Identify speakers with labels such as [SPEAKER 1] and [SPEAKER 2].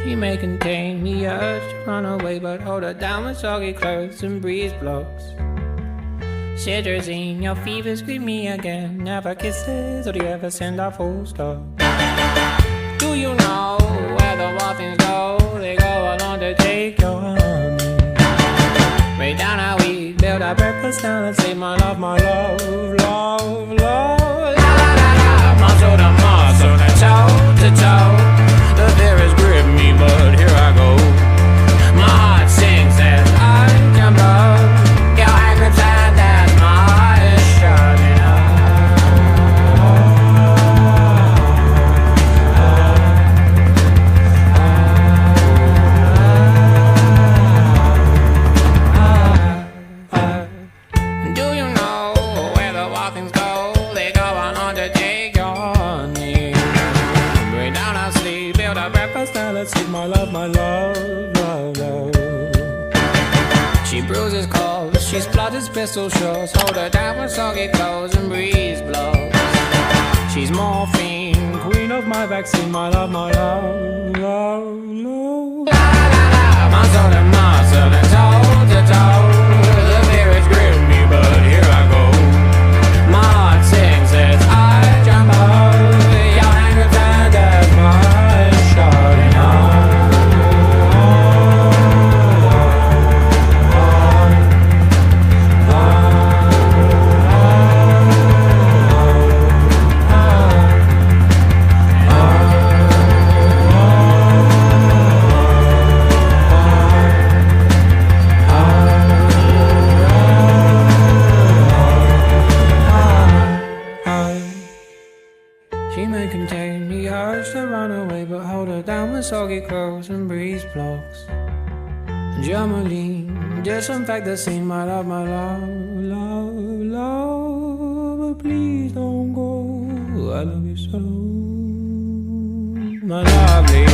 [SPEAKER 1] She may contain the urge to run away, but hold her down with soggy clothes and breeze blows. Cetirizine, your fevers greet me again. Never kisses, or do you ever send a full stop? Do you know where the wild things go? They go along to take your honey. Way down how we build our breakfast down and say my love, love, love. La la la la, muscle to muscle, and toe to toe. The fear has gripped me, but here I go. My heart sings as I jump up. Your angry time, that's my heart is shutting up. Do you know where the wild things go? They go on to take your honey. Bring down our sleep, build our breakfast, now let's eat my love, love, love. She bruises calls, she splutters pistol shots. Hold her down with soggy clothes and breeze blows. She's morphine, queen of my vaccine, my love, love, love. La la la, muscle to muscle and toe to toe. The fear has gripped me, but here I go. My heart sings as I jump up. Your anger turned as my eyes shutting up. She may contain the urge to run away, but hold her down with soggy clothes and breeze blocks. Germaline, disinfect the scene, my love, love, love. But please don't go, I love you so, my lovely.